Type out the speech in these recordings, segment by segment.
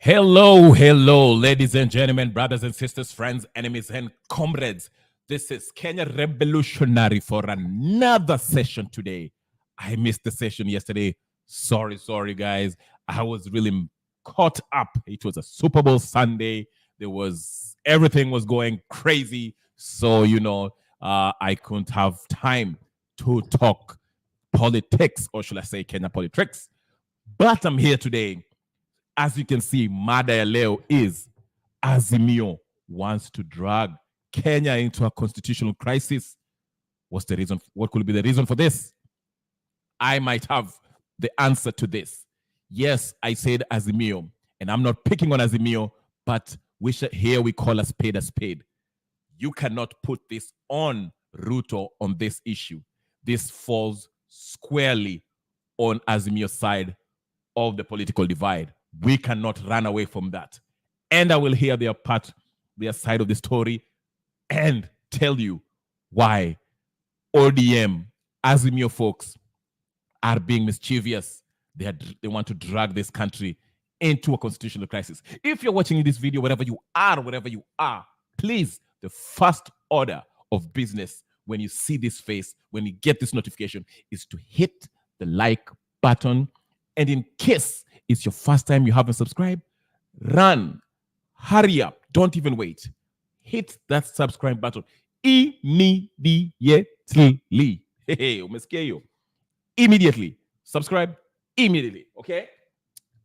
Hello, ladies and gentlemen, brothers and sisters, friends, enemies, and comrades. This is Kenya Revolutionary for another session today. I missed the session yesterday. Sorry, guys. I was really caught up. It was a Super Bowl Sunday. Everything was going crazy. So, I couldn't have time to talk politics, or should I say Kenya politics. But I'm here today. As you can see, mada ya leo is Azimio wants to drag Kenya into a constitutional crisis. What's the reason? What could be the reason for this? I might have the answer to this. Yes, I said Azimio, and I'm not picking on Azimio, but here we call a spade a spade. You cannot put this on Ruto on this issue. This falls squarely on Azimio's side of the political divide. We cannot run away from that. And I will hear their side of the story, and tell you why ODM, Azimio folks, are being mischievous. They want to drag this country into a constitutional crisis. If you're watching this video, wherever you are, please, the first order of business when you see this face, when you get this notification, is to hit the like button. And in case it's your first time you haven't subscribed, hurry up, don't even wait. Hit that subscribe button immediately. Hey, immediately. Subscribe immediately, okay?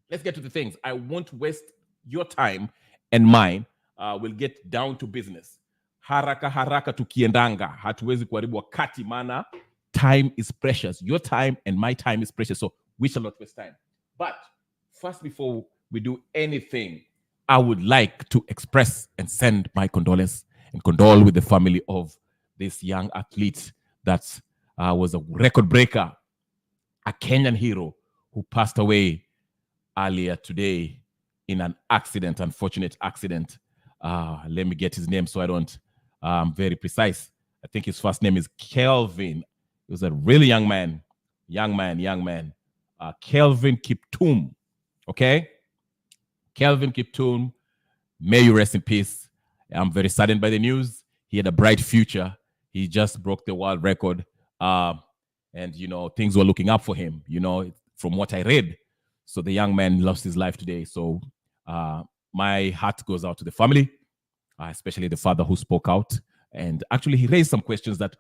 Let's get to the things. I won't waste your time and mine. We'll get down to business. Haraka tukiendanga. Hatuwezi kuharibu wakati mana. Time is precious. Your time and my time is precious. So we shall not waste time. But first, before we do anything, I would like to express and send my condolence and condole with the family of this young athlete that was a record breaker, a Kenyan hero who passed away earlier today in an accident, unfortunate accident. Let me get his name so I don't very precise. I think his first name is Kelvin. He was a really young man. Kelvin Kiptum. Okay? Kelvin Kiptum, may you rest in peace. I'm very saddened by the news. He had a bright future. He just broke the world record. And, things were looking up for him, from what I read. So the young man lost his life today. So my heart goes out to the family, especially the father who spoke out. And actually, he raised some questions that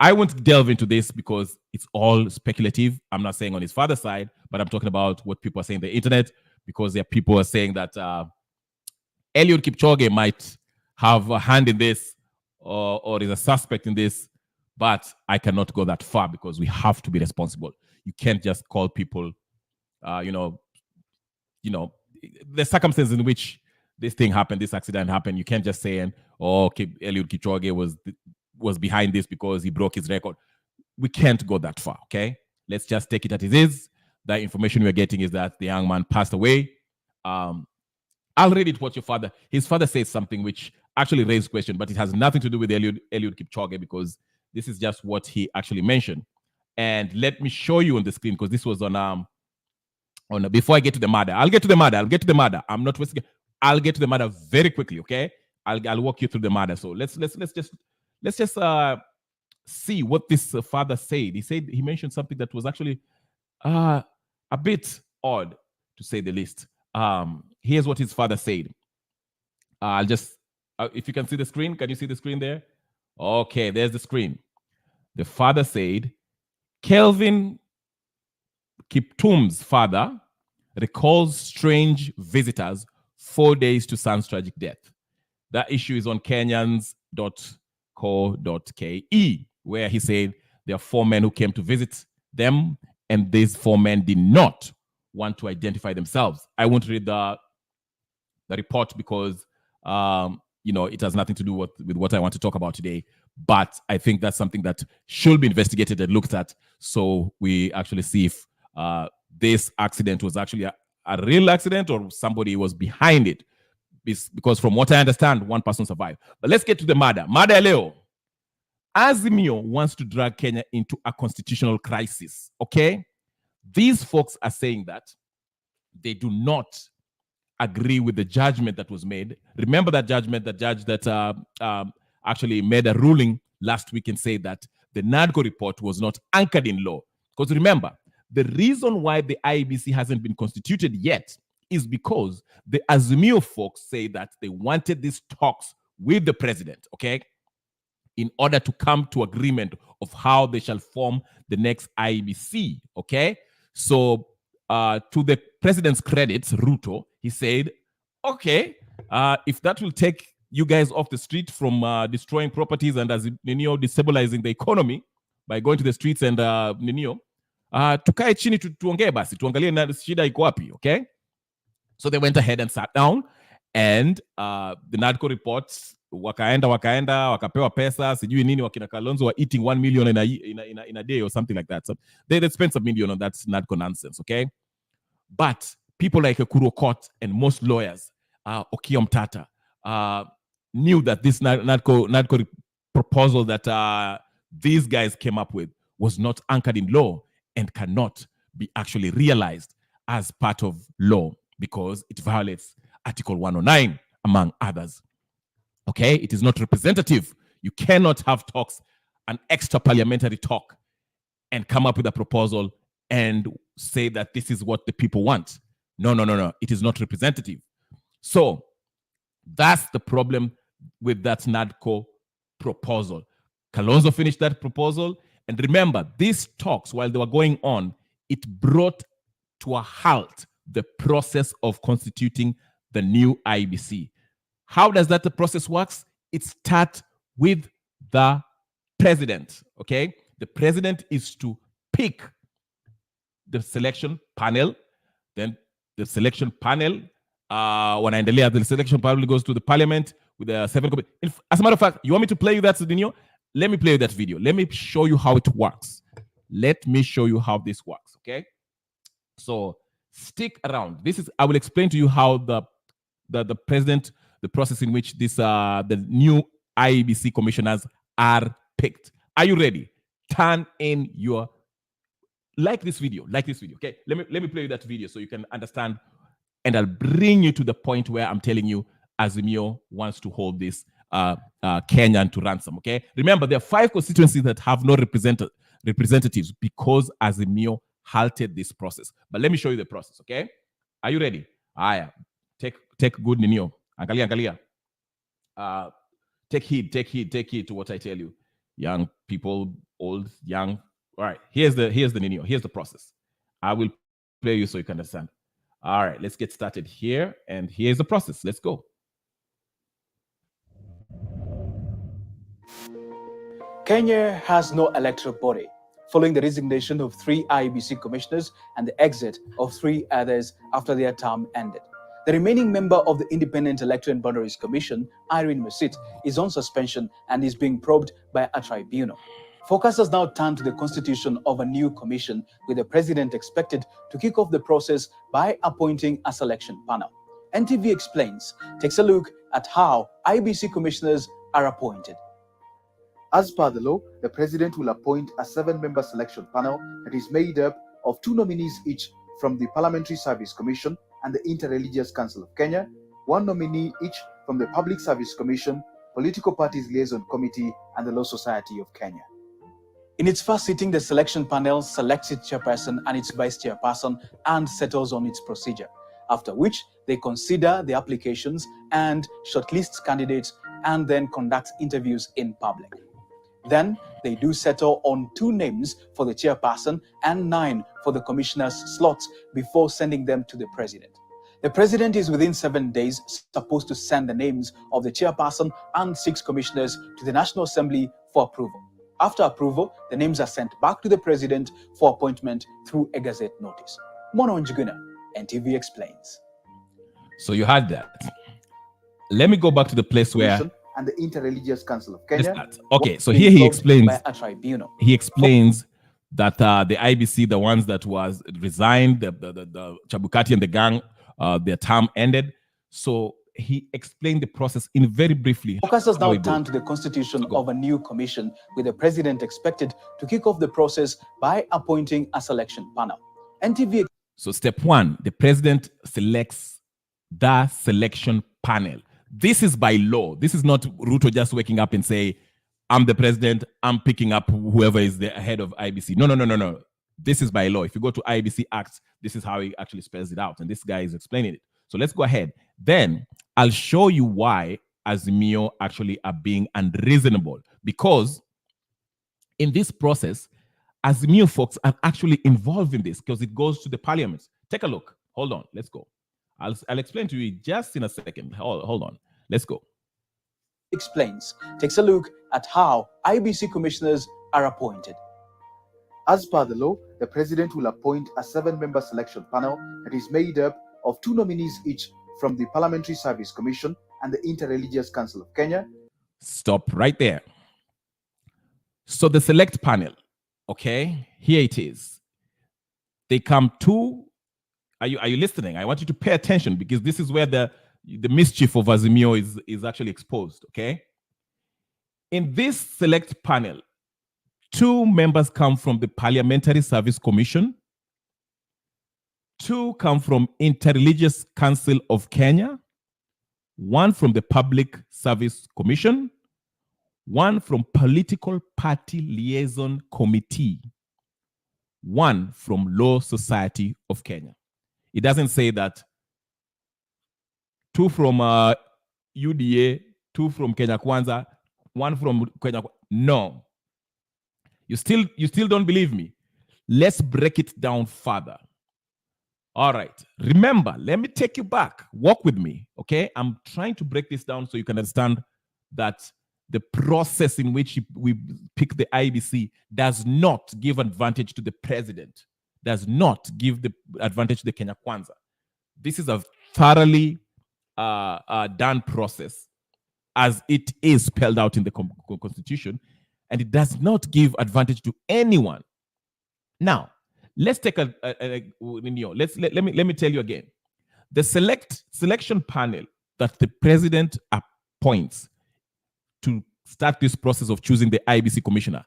I won't delve into this because it's all speculative. I'm not saying on his father's side, but I'm talking about what people are saying on the internet, because there are people who are saying that Eliud Kipchoge might have a hand in this or is a suspect in this, but I cannot go that far because we have to be responsible. You can't just call people, the circumstances in which this thing happened, this accident happened. You can't just say, Eliud Kipchoge was behind this because he broke his record. We can't go that far, okay? Let's just take it as it is. The information we're getting is that the young man passed away. I'll read it what his father says something which actually raised question, but it has nothing to do with Eliud Kipchoge, because this is just what he actually mentioned. And let me show you on the screen, because this was on before I get to the matter. I'll get to the matter. I'm not wasting. I'll get to the matter very quickly, okay? I'll walk you through the matter. So let's just see what this father said. He mentioned something that was actually a bit odd, to say the least. Here's what his father said. I'll just, if you can see the screen, can you see the screen there? Okay, there's the screen. The father said, Kelvin Kiptum's father recalls strange visitors 4 days to son's tragic death. That issue is on Kenyans.co.ke, where he said there are 4 men who came to visit them, and these 4 men did not want to identify themselves. I won't read the report because it has nothing to do with what I want to talk about today. But I think that's something that should be investigated and looked at, so we actually see if this accident was actually a real accident or somebody was behind it. Because from what I understand, 1 person survived. But let's get to the matter. Mada leo. Azimio wants to drag Kenya into a constitutional crisis, okay? These folks are saying that they do not agree with the judgment that was made. Remember that judgment, the judge that actually made a ruling last week and said that the NADCO report was not anchored in law. Because remember, the reason why the IEBC hasn't been constituted yet is because the Azimio folks say that they wanted these talks with the president, okay, in order to come to agreement of how they shall form the next IEBC, okay? So to the president's credit, Ruto, he said, okay, if that will take you guys off the street from destroying properties and as destabilizing the economy by going to the streets and tukae chini tuongee basi, tuangalie na shida iko wapi, okay? So they went ahead and sat down and the NADCO reports wakaenda wakapewa pesa sijui nini, wakina Kalonzo were eating 1 million in a day or something like that. So they spent a million on that NADCO nonsense, okay? But people like Ekuru Okot and most lawyers, Okiya Mtata, knew that this NADCO proposal that these guys came up with was not anchored in law and cannot be actually realized as part of law because it violates Article 109, among others. Okay, it is not representative. You cannot have talks, an extra parliamentary talk, and come up with a proposal and say that this is what the people want. No. It is not representative. So that's the problem with that NADCO proposal. Kalonzo finished that proposal. And remember, these talks, while they were going on, it brought to a halt the process of constituting the new IEBC. How does that process works? It starts with the president, okay? The president is to pick the selection panel. Then the selection panel, wanaendelea, the selection panel goes to the parliament with the 7 committees. As a matter of fact, you want me to play you that video? Let me play you that video. Let me show you how it works. Let me show you how this works, okay? So stick around. I will explain to you how the president, the process in which this the new IEBC commissioners are picked. Are you ready? Turn in your like this video, okay? Let me play you that video so you can understand, and I'll bring you to the point where I'm telling you Azimio wants to hold this Kenyan to ransom, okay? Remember, there are 5 constituencies that have no representatives because Azimio halted this process. But let me show you the process, okay? Are you ready? Aya, take good ninio. Angalia. Take heed to what I tell you. Young people, old, young. All right, here's the ninio. Here's the process. I will play you so you can understand. All right, let's get started here. And here's the process. Let's go. Kenya has no electoral body, following the resignation of 3 IEBC commissioners and the exit of 3 others after their term ended. The remaining member of the Independent Electoral and Boundaries Commission, Irene Mesit, is on suspension and is being probed by a tribunal. Focus has now turned to the constitution of a new commission, with the president expected to kick off the process by appointing a selection panel. NTV Explains takes a look at how IEBC commissioners are appointed. As per the law, the president will appoint a 7-member selection panel that is made up of 2 nominees each from the Parliamentary Service Commission and the Interreligious Council of Kenya, 1 nominee each from the Public Service Commission, Political Parties Liaison Committee, and the Law Society of Kenya. In its first sitting, the selection panel selects its chairperson and its vice chairperson and settles on its procedure, after which they consider the applications and shortlist candidates and then conduct interviews in public. Then they do settle on 2 names for the chairperson and 9 for the commissioner's slots before sending them to the president. The president is within 7 days supposed to send the names of the chairperson and 6 commissioners to the National Assembly for approval. After approval, the names are sent back to the president for appointment through a gazette notice. Mono Njuguna, NTV Explains. So you had that. Let me go back to the place where and the Interreligious Council of Kenya. Okay, so here he explains. A tribunal. He explains that the IEBC, the ones that was resigned, the Chabukati and the gang, their term ended. So he explained the process in very briefly. Focus has now turned to the constitution of a new commission, with the president expected to kick off the process by appointing a selection panel. NTV. So step 1, the president selects the selection panel. This is by law. This is not Ruto just waking up and say, I'm the president, I'm picking up whoever is the head of IEBC. No. This is by law. If you go to IEBC Acts, this is how he actually spells it out. And this guy is explaining it. So let's go ahead. Then I'll show you why Azimio actually are being unreasonable. Because in this process, Azimio folks are actually involved in this because it goes to the parliament. Take a look. Hold on. Let's go. I'll explain to you just in a second. Hold on. Let's go. Explains, takes a look at how IEBC commissioners are appointed. As per the law, the president will appoint a 7-member selection panel that is made up of 2 nominees each from the Parliamentary Service Commission and the Interreligious Council of Kenya. Stop right there. So the select panel, okay, here it is. They come to, are you listening? I want you to pay attention because this is where the mischief of Azimio is actually exposed, okay? In this select panel, 2 members come from the Parliamentary Service Commission, 2 come from Interreligious Council of Kenya, 1 from the Public Service Commission, 1 from Political Party Liaison Committee, 1 from Law Society of Kenya. It doesn't say that 2 from UDA, 2 from Kenya Kwanza, 1 from Kenya. No. You still don't believe me? Let's break it down further. All right. Remember, let me take you back. Walk with me, okay? I'm trying to break this down so you can understand that the process in which we pick the IEBC does not give advantage to the president, does not give the advantage to the Kenya Kwanza. This is a thoroughly done process as it is spelled out in the Constitution, and it does not give advantage to anyone. Now, let's take let me tell you again. The selection panel that the president appoints to start this process of choosing the IEBC commissioner,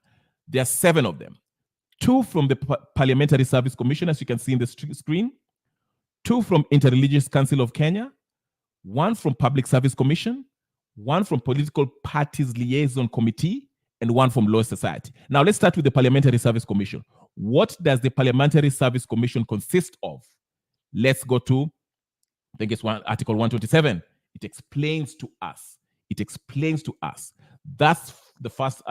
there are 7 of them. 2 from the Parliamentary Service Commission, as you can see in the screen, 2 from Interreligious Council of Kenya, 1 from Public Service Commission, 1 from Political Parties Liaison Committee, and 1 from Law Society. Now, let's start with the Parliamentary Service Commission. What does the Parliamentary Service Commission consist of? Let's go to, I think it's Article 127. It explains to us. It explains to us. That's the first,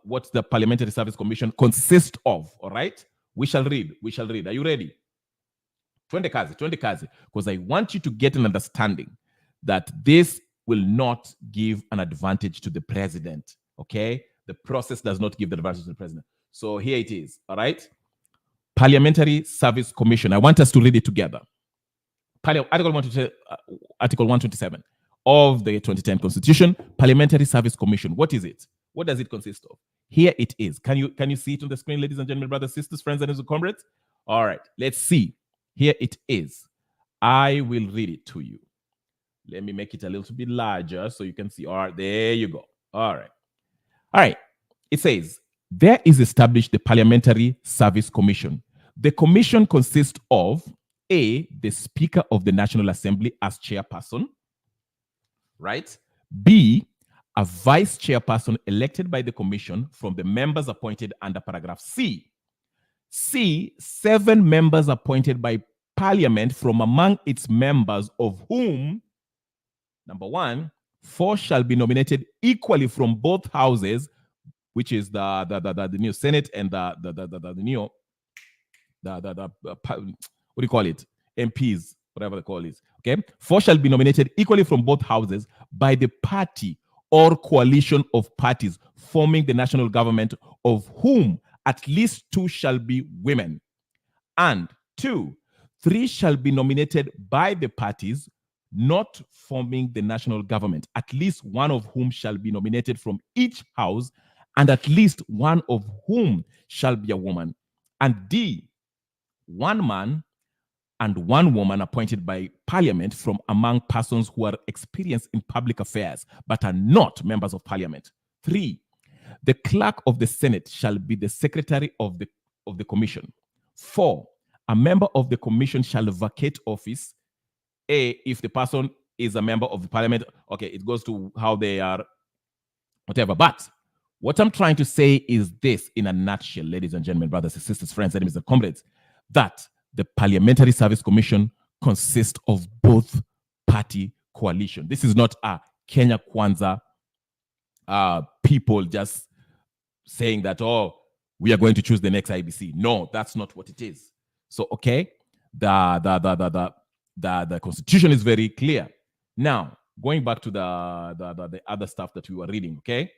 what the Parliamentary Service Commission consists of, all right? We shall read. Are you ready? 20 kazi, because I want you to get an understanding that this will not give an advantage to the president, okay? The process does not give the advantage to the president. So here it is, all right? Parliamentary Service Commission. I want us to read it together. Article 127 of the 2010 Constitution, Parliamentary Service Commission. What is it? What does it consist of? Here it is. Can you see it on the screen, ladies and gentlemen, brothers, sisters, friends, and comrades? All right, let's see. Here it is. I will read it to you. Let me make it a little bit larger so you can see. All right, there you go. All right. It says, there is established the Parliamentary Service Commission. The commission consists of A, the Speaker of the National Assembly as chairperson, right? B, a vice chairperson elected by the commission from the members appointed under paragraph C. C, 7 members appointed by Parliament from among its members, of whom, number 1, 4 shall be nominated equally from both houses, which is the new Senate and the new what do you call it? MPs, whatever they call it. Okay, 4 shall be nominated equally from both houses by the party or coalition of parties forming the national government, of whom at least 2 shall be women, and 2, 3 shall be nominated by the parties not forming the national government, at least 1 of whom shall be nominated from each house, and at least 1 of whom shall be a woman, and D, 1 man and 1 woman appointed by Parliament from among persons who are experienced in public affairs but are not members of Parliament. 3, the clerk of the Senate shall be the secretary of the commission. 4, a member of the commission shall vacate office, if the person is a member of the parliament. Okay, it goes to how they are, whatever. But what I'm trying to say is this in a nutshell, ladies and gentlemen, brothers and sisters, friends, enemies and comrades, that the Parliamentary Service Commission consists of both party coalition. This is not a Kenya Kwanza people just saying that, oh, we are going to choose the next IEBC. No, that's not what it is. So, okay, the constitution is very clear. Now, going back to the other stuff that we were reading, okay?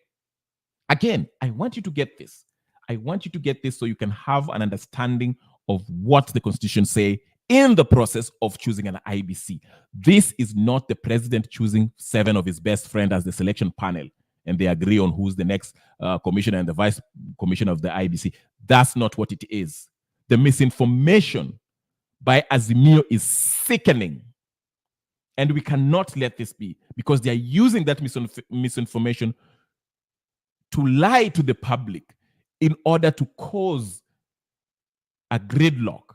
Again, I want you to get this. I want you to get this so you can have an understanding of what the constitution say in the process of choosing an IEBC. This is not the president choosing 7 of his best friends as the selection panel, and they agree on who's the next commissioner and the vice commissioner of the IEBC. That's not what it is. The misinformation by Azimio is sickening. And we cannot let this be, because they are using that misinformation to lie to the public in order to cause a gridlock,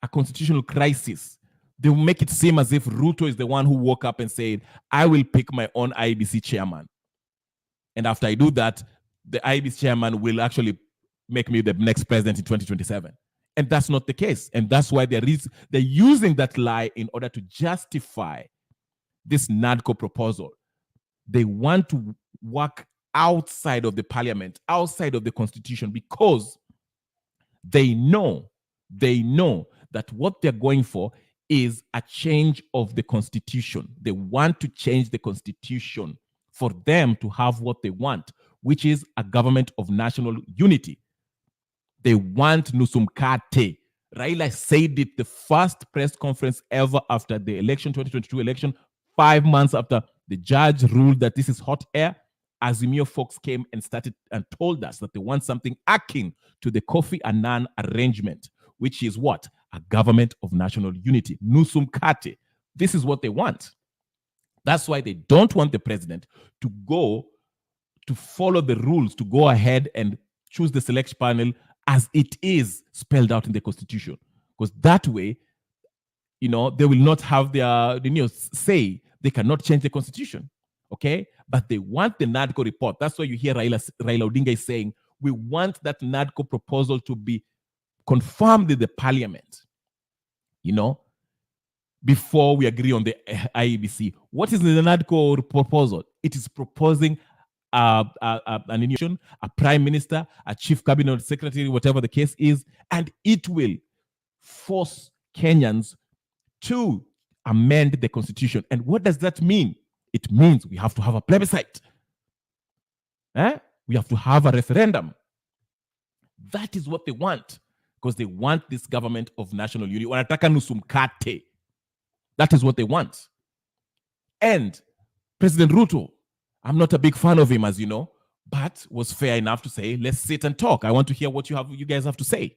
a constitutional crisis. They will make it seem as if Ruto is the one who woke up and said, I will pick my own IEBC chairman. And after I do that, the IEBC chairman will actually make me the next president in 2027. And that's not the case. And that's why they're using that lie in order to justify this NADCO proposal. They want to work outside of the parliament, outside of the constitution, because they know that what they're going for is a change of the constitution. They want to change the constitution for them to have what they want, which is a government of national unity. They want Nusumkate. Raila said it the first press conference ever after the election, 2022 election, 5 months after the judge ruled that this is hot air. Azimio folks came and started and told us that they want something akin to the Kofi Annan arrangement, which is what? A government of national unity. Nusumkate. This is what they want. That's why they don't want the president to go to follow the rules, to go ahead and choose the selection panel as it is spelled out in the constitution. Because that way, they will not have their say. They cannot change the constitution. Okay? But they want the NADCO report. That's why you hear Raila Odinga is saying, we want that NADCO proposal to be confirmed in the parliament, before we agree on the IEBC. What is the NADCO proposal? It is proposing an institution, a prime minister, a chief cabinet secretary, whatever the case is, and it will force Kenyans to amend the constitution. And what does that mean? It means we have to have a plebiscite. We have to have a referendum. That is what they want, because they want this government of national unity. Wanataka nusumkate. That is what they want. And President Ruto, I'm not a big fan of him, as you know, but was fair enough to say, let's sit and talk. I want to hear what you guys have to say.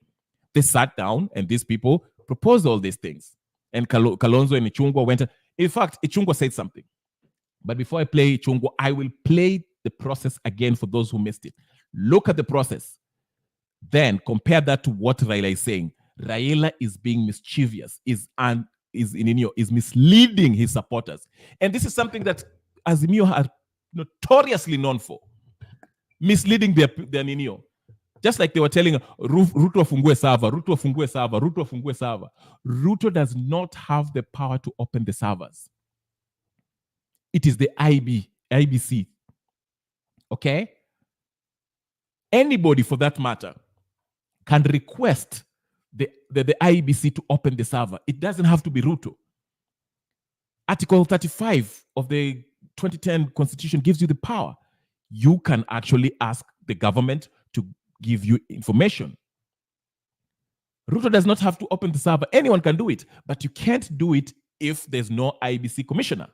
They sat down and these people proposed all these things. And Kalonzo and Ichungwa went. In fact, Ichungwa said something. But before I play Ichungwa, I will play the process again for those who missed it. Look at the process. Then compare that to what Raila is saying. Raila is being mischievous, is misleading his supporters. And this is something that Azimio are notoriously known for. Misleading their Ninio. Just like they were telling Ruto fungue server, Ruto fungue server, Ruto fungue server. Ruto does not have the power to open the servers. It is the IEBC. Okay? Anybody, for that matter, can request the IEBC to open the server. It doesn't have to be Ruto. Article 35 of the 2010 Constitution gives you the power. You can actually ask the government to give you information. Ruto does not have to open the server. Anyone can do it, but you can't do it if there's no IEBC commissioner.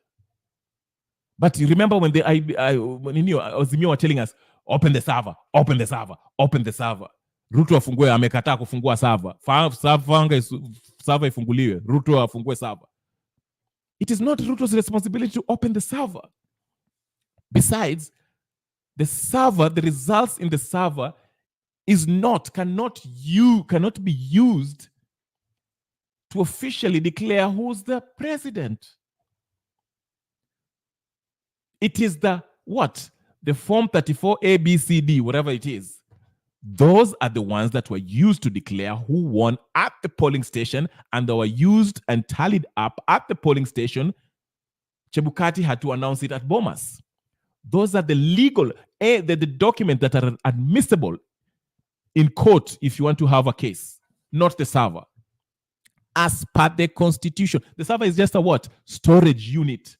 But you remember when the Azimio were telling us, open the server, open the server, open the server. Ruto afungue, amekataa kufungua server. Server ifunguliwe. Ruto afungue server. It is not Ruto's responsibility to open the server. Besides, the results in the server cannot be used to officially declare who's the president. It is the what? The Form 34 ABCD, whatever it is. Those are the ones that were used to declare who won at the polling station, and they were used and tallied up at the polling station. Chebukati had to announce it at Bomas. Those are the legal, the documents that are admissible in court if you want to have a case, not the server. As per the constitution, the server is just a what? Storage unit.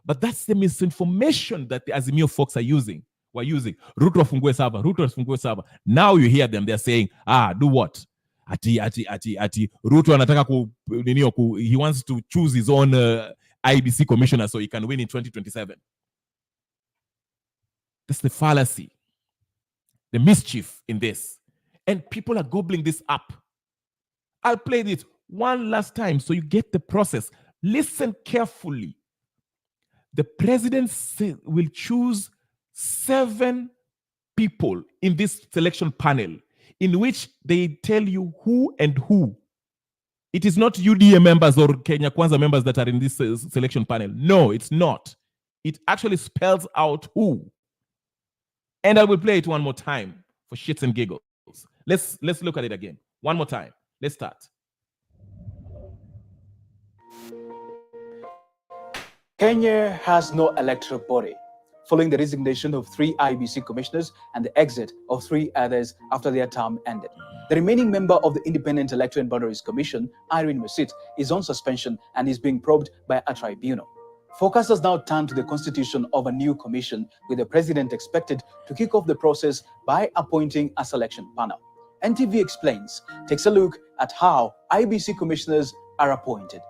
But that's the misinformation that the Azimio folks are using. We're using Ruto fungue server, Ruto fungue server. Now you hear them, they're saying, do what? Ati. Ruto anataka he wants to choose his own IEBC commissioner so he can win in 2027. That's the fallacy, the mischief in this. And people are gobbling this up. I'll play this one last time so you get the process. Listen carefully. The president will choose 7 people in this selection panel in which they tell you who and who. It is not UDA members or Kenya Kwanza members that are in this selection panel. No, it's not. It actually spells out who. And I will play it one more time for shits and giggles. Let's look at it again. One more time. Let's start. Kenya has no electoral body, following the resignation of 3 IEBC commissioners and the exit of 3 others after their term ended. The remaining member of the Independent Electoral and Boundaries Commission, Irene Musit, is on suspension and is being probed by a tribunal. Focus has now turned to the constitution of a new commission, with the president expected to kick off the process by appointing a selection panel. NTV Explains takes a look at how IEBC commissioners are appointed.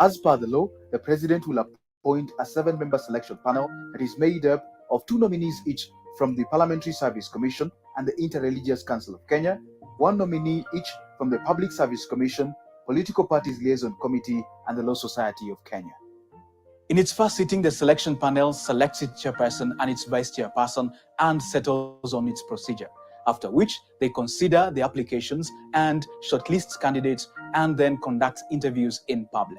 As per the law, the president will appoint a 7-member selection panel that is made up of 2 nominees each from the Parliamentary Service Commission and the Interreligious Council of Kenya, 1 nominee each from the Public Service Commission, Political Parties Liaison Committee, and the Law Society of Kenya. In its first sitting, the selection panel selects its chairperson and its vice chairperson and settles on its procedure, after which they consider the applications and shortlist candidates and then conduct interviews in public.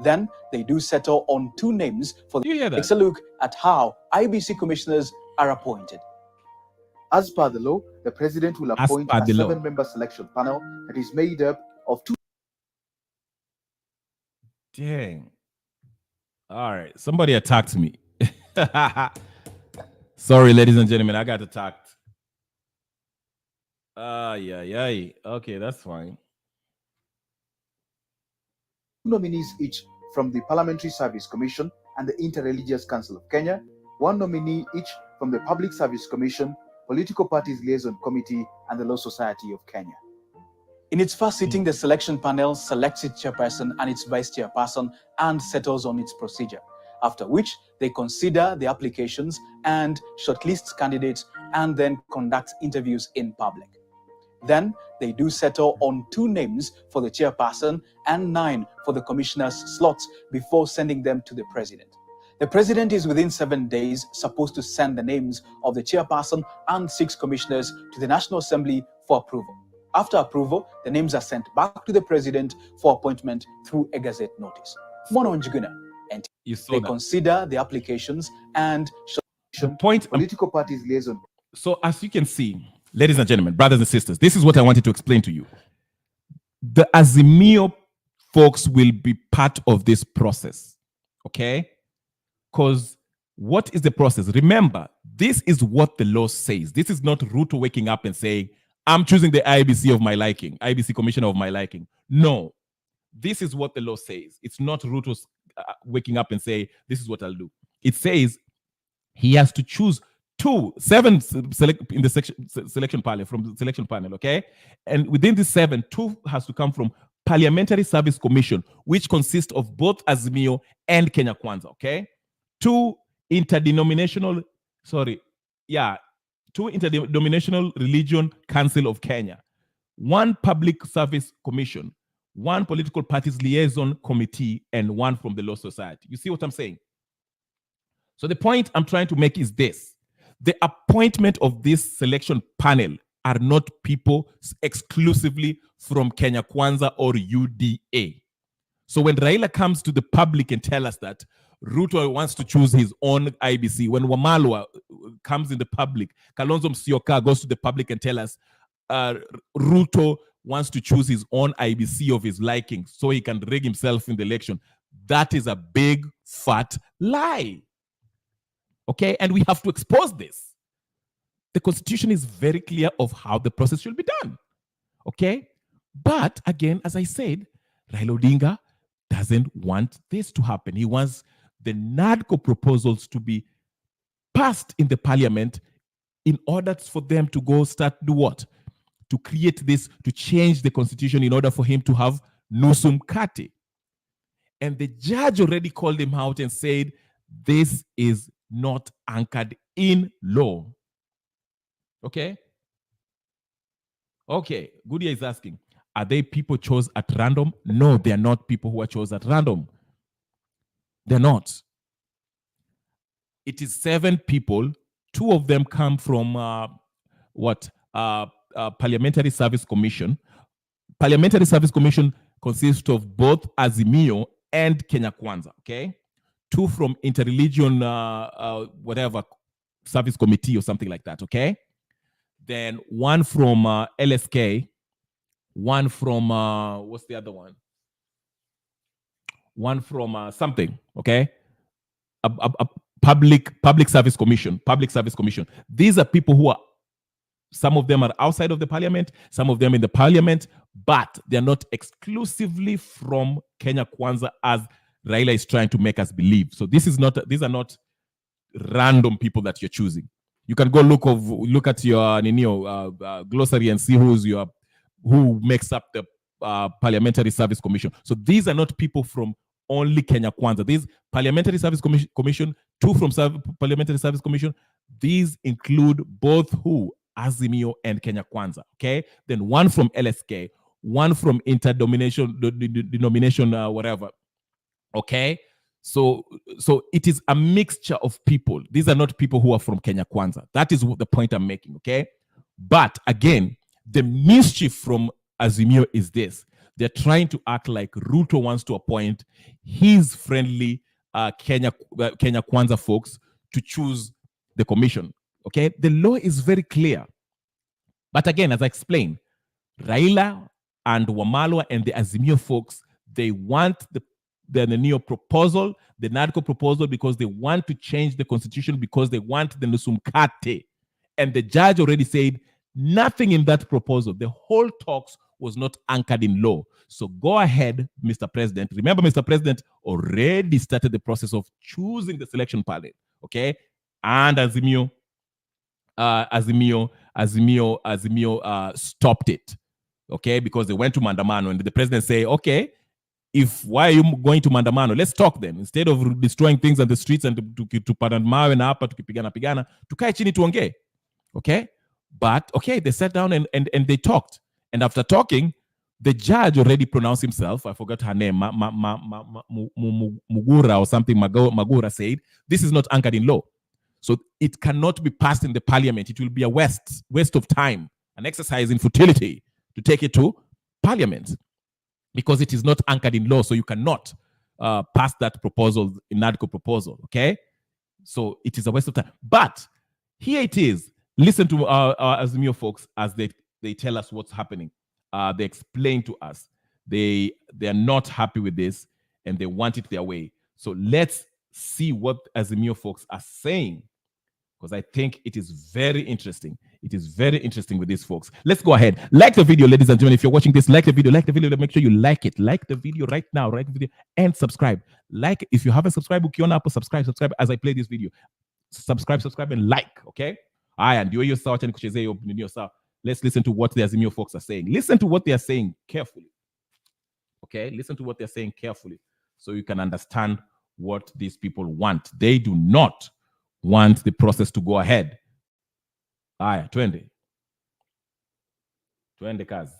Then they do settle on 2 names for the takes a look at how IEBC commissioners are appointed. As per the law, the president will appoint a 7-member selection panel that is made up of 2. Dang. All right. Somebody attacked me. Sorry, ladies and gentlemen, I got attacked. Okay, that's fine. 2 nominees each from the Parliamentary Service Commission and the Interreligious Council of Kenya, 1 nominee each from the Public Service Commission, Political Parties Liaison Committee, and the Law Society of Kenya. In its first sitting, the selection panel selects its chairperson and its vice chairperson and settles on its procedure, after which they consider the applications and shortlist candidates and then conduct interviews in public. Then they do settle on 2 names for the chairperson and 9 for the commissioner's slots before sending them to the president. The president is within 7 days supposed to send the names of the chairperson and 6 commissioners to the National Assembly for approval. After approval, the names are sent back to the president for appointment through a gazette notice. Mono Njuguna, and they consider the applications and political parties liaison. So as you can see, ladies and gentlemen, brothers and sisters, this is what I wanted to explain to you. The Azimio folks will be part of this process, okay? Because what is the process? Remember, this is what the law says. This is not Ruto waking up and saying, I'm choosing the IEBC of my liking, IEBC commissioner of my liking. No, this is what the law says. It's not Ruto's waking up and say, this is what I'll do. It says he has to choose 7 in the selection panel, from the selection panel, okay? And within the 7, 2 has to come from Parliamentary Service Commission, which consists of both Azimio and Kenya Kwanza, okay? 2 interdenominational religion council of Kenya, 1 public service commission, 1 political parties liaison committee, and 1 from the Law Society. You see what I'm saying? So the point I'm trying to make is this. The appointment of this selection panel are not people exclusively from Kenya Kwanza or UDA. So when Raila comes to the public and tell us that Ruto wants to choose his own IEBC, when Wamalwa comes in the public, Kalonzo Musyoka goes to the public and tell us Ruto wants to choose his own IEBC of his liking so he can rig himself in the election, that is a big, fat lie. Okay? And we have to expose this. The Constitution is very clear of how the process should be done. Okay? But again, as I said, Raila Odinga doesn't want this to happen. He wants the NADCO proposals to be passed in the parliament in order for them to go start do what? To create this, to change the constitution in order for him to have Nusum Kati. And the judge already called him out and said, this is not anchored in law. Okay? Okay, Goodia is asking, are they people chose at random? No, they are not people who are chose at random. They're not. It is 7 people. 2 of them come from Parliamentary Service Commission. Parliamentary Service Commission consists of both Azimio and Kenya Kwanza, okay? 2 from Interreligion, whatever, Service Committee or something like that, okay? Then 1 from LSK, 1 from, what's the other one? 1 from something, okay? A public service commission. These are people who are, some of them are outside of the parliament, some of them in the parliament, but they're not exclusively from Kenya Kwanza as Raila is trying to make us believe. So these are not random people that you're choosing. You can go look at your glossary and see who makes up the Parliamentary Service Commission. So these are not people from only Kenya Kwanza. These Parliamentary Service Commission, 2 from Parliamentary Service Commission, these include both who? Azimio and Kenya Kwanza, okay? Then 1 from LSK, 1 from denomination, whatever, okay? So it is a mixture of people. These are not people who are from Kenya Kwanza. That is the point I'm making, okay? But again, the mischief from Azimio is this. They're trying to act like Ruto wants to appoint his friendly Kenya Kwanza folks to choose the commission. Okay, the law is very clear. But again, as I explained, Raila and Wamalwa and the Azimio folks, they want the NEO proposal, the NADCO proposal, because they want to change the constitution, because they want the Nusumkate. And the judge already said nothing in that proposal. The whole talks was not anchored in law. So go ahead, Mr. President. Remember, Mr. President already started the process of choosing the selection panel. Okay, and Azimio stopped it, okay, because they went to Mandamano, and the president say, okay, why are you going to Mandamano? Let's talk then. Instead of destroying things on the streets and to mawe na hapa tukipigana, tukae chini tuongee, okay? But okay, they sat down and they talked, and after talking, the judge already pronounced himself. I forgot her name, Mugura or something. Magura said this is not anchored in law. So it cannot be passed in the parliament. It will be a waste of time, an exercise in futility to take it to parliament because it is not anchored in law. So you cannot pass that proposal, NADCO proposal, okay? So it is a waste of time. But here it is. Listen to our Azimio folks as they tell us what's happening. They explain to us. They are not happy with this and they want it their way. So let's see what Azimio folks are saying, because I think it is very interesting. It is very interesting with these folks. Let's go ahead. Like the video, ladies and gentlemen. If you're watching this, like the video. Make sure you like it. Like the video right now. Like the video and subscribe. Like if you haven't subscribed, ukiona hapo subscribe as I play this video. Subscribe and like, okay? Aya, ndio hiyo sawa, acha nikuchezee hiyo ndio sawa. Let's listen to what the Azimio folks are saying. Listen to what they are saying carefully. Okay? Listen to what they're saying carefully so you can understand what these people want. They do not want the process to go ahead. Aya, twende kazi.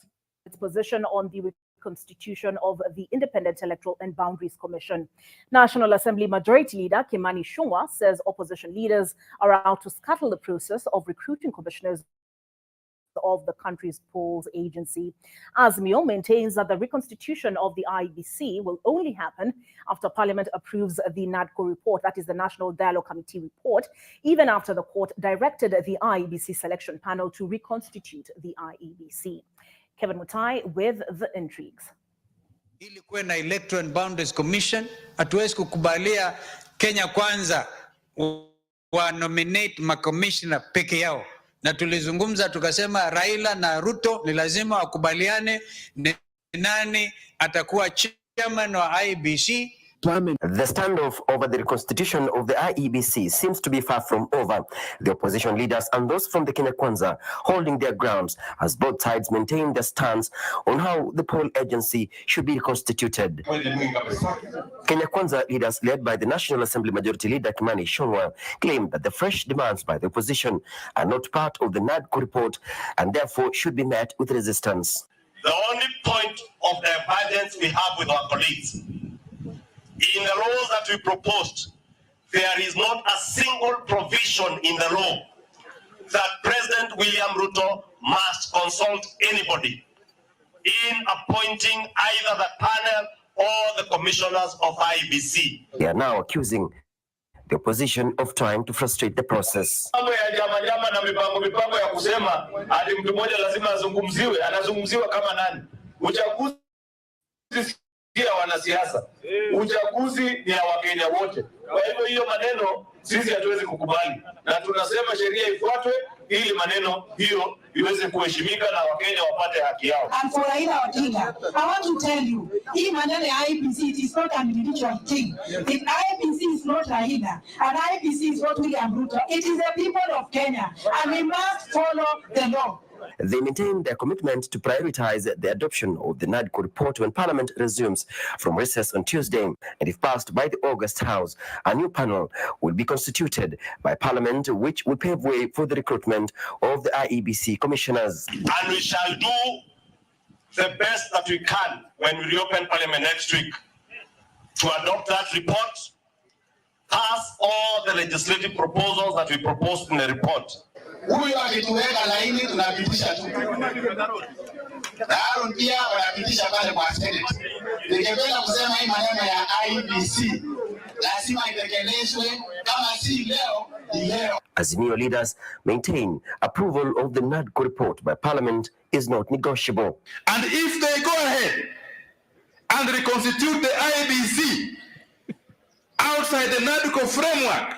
Its position on the constitution of the Independent Electoral and Boundaries Commission. National Assembly Majority Leader Kimani Ichung'wah says opposition leaders are out to scuttle the process of recruiting commissioners of the country's polls agency. Azimio maintains that the reconstitution of the IEBC will only happen after Parliament approves the NADCO report, that is the National Dialogue Committee report, even after the court directed the IEBC selection panel to reconstitute the IEBC. Kevin Mutai with the intrigues. Ili kuwe na Electoral and Boundaries Commission, hatuwezi kukubalia Kenya Kwanza wa nominate makomishna peke yao. Na tulizungumza tukasema Raila na Ruto ni lazima wakubaliane ni nani atakuwa chairman wa IEBC. The standoff over the reconstitution of the IEBC seems to be far from over. The opposition leaders and those from the Kenya Kwanza holding their grounds as both sides maintain their stance on how the poll agency should be reconstituted. Kenya Kwanza leaders led by the National Assembly Majority Leader Kimani Ichung'wah claim that the fresh demands by the opposition are not part of the NADCO report and therefore should be met with resistance. The only point of divergence we have with our colleagues in the laws that we proposed, there is not a single provision in the law that President William Ruto must consult anybody in appointing either the panel or the commissioners of IEBC. They are now accusing the opposition of trying to frustrate the process. Mambo ya jama na mipango ya kusema hadi mtu mmoja lazima azungumziwe, anazungumziwa kama nani? Uchaguzi ya wanasiasa, uchaguzi ni ya Wakenya wote. Kwa hivyo hiyo maneno sisi hatuwezi kukubali, na tunasema sheria ifuatwe ili maneno hiyo iweze kuheshimika na Wakenya wapate haki yao. And for Raila Odinga, I want to tell you, hii maneno ya IEBC, it is not an individual thing. If IEBC is not Raila, and IEBC is not William Ruto, it is the people of Kenya, and we must follow the law. They maintain their commitment to prioritize the adoption of the NADCO report when Parliament resumes from recess on Tuesday. And if passed by the August House, a new panel will be constituted by Parliament, which will pave way for the recruitment of the IEBC commissioners. And we shall do the best that we can when we reopen Parliament next week to adopt that report, pass all the legislative proposals that we proposed in the report. Huyo akituweka laini tunapitisha tu. Nao pia wanapitisha pale kwa Senate. Ningependa kusema hii maneno ya IEBC lazima itekelezwe, kama si leo ni leo. Azimio leaders maintain approval of the NADCO report by Parliament is not negotiable. And if they go ahead and reconstitute the IEBC outside the NADCO framework,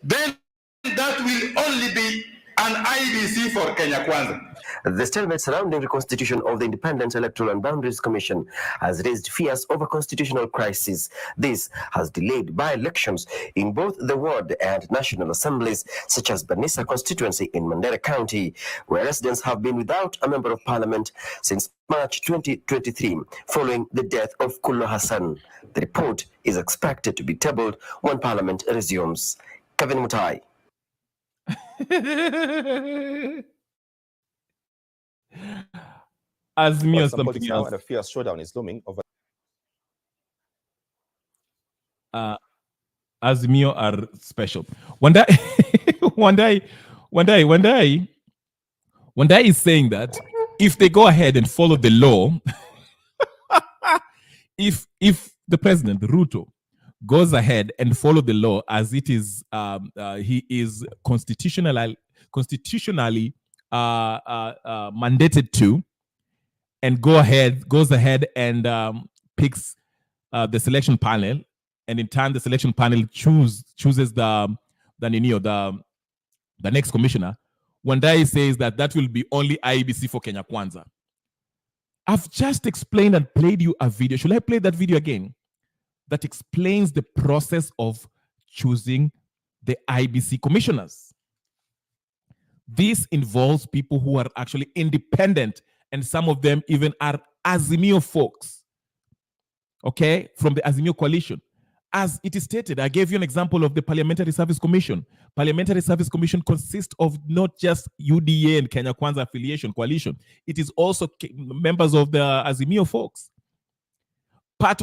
then that will only be an IEBC for Kenya Kwanza. The stalemate surrounding the constitution of the Independent Electoral and Boundaries Commission has raised fears over constitutional crisis. This has delayed by-elections in both the ward and national assemblies, such as Banisa constituency in Mandera County, where residents have been without a member of parliament since March 2023, following the death of Kullo Hassan. The report is expected to be tabled when parliament resumes. Kevin Mutai. Azimio Some something now else. and a fierce showdown is looming over. Azimio are special. One day is saying that if they go ahead and follow the law, if the president Ruto goes ahead and follow the law as it is, he is constitutionally mandated to, and goes ahead and picks the selection panel, and in turn the selection panel chooses the next commissioner. Wandai says that will be only IEBC for Kenya Kwanza. I've just explained and played you a video. Should I play that video again? That explains the process of choosing the IEBC commissioners. This involves people who are actually independent, and some of them even are Azimio folks, okay, from the Azimio coalition. As it is stated, I gave you an example of the Parliamentary Service Commission. Parliamentary Service Commission consists of not just UDA and Kenya Kwanza affiliation coalition. It is also members of the Azimio folks.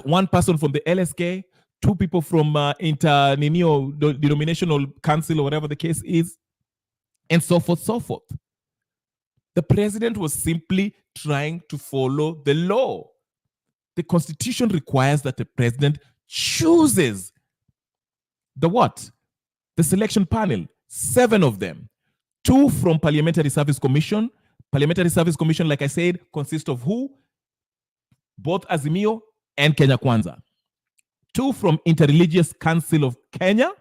One person from the LSK, two people from denominational council or whatever the case is, and so forth, so forth. The president was simply trying to follow the law. The constitution requires that the president chooses the what? The selection panel, 7 of them. 2 from Parliamentary Service Commission. Parliamentary Service Commission, like I said, consists of who? Both Azimio and Kenya Kwanza. 2 from Interreligious Council of Kenya.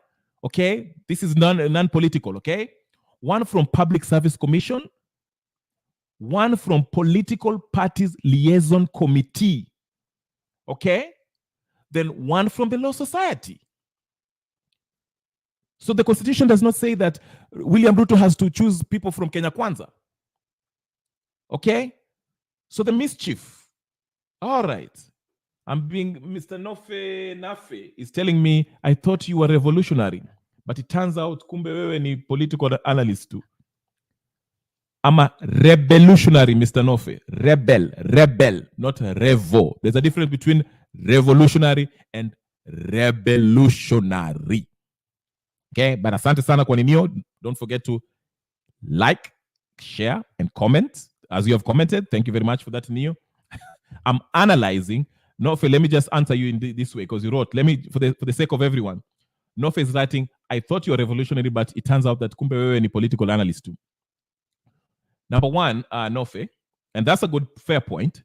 Okay, this is non-political. Okay, 1 from Public Service Commission. 1 from Political Parties Liaison Committee. Okay, then 1 from the Law Society. So the constitution does not say that William Ruto has to choose people from Kenya Kwanza. Okay? So the mischief. All right. Mr. Nafe is telling me, I thought you were revolutionary. But it turns out, kumbe wewe ni political analyst too. I'm a revolutionary, Mr. Nofe. Rebel, not revo. There's a difference between revolutionary and revolutionary. Okay, but asante sana kwa ninio. Don't forget to like, share, and comment. As you have commented, thank you very much for that, Neo. I'm analyzing. Nofe, let me just answer you in this way because you wrote. Let me, for the sake of everyone. Nofe is writing, I thought you were revolutionary, but it turns out that kumbe wewe ni political analyst too. Number 1, Nofe, and that's a good, fair point.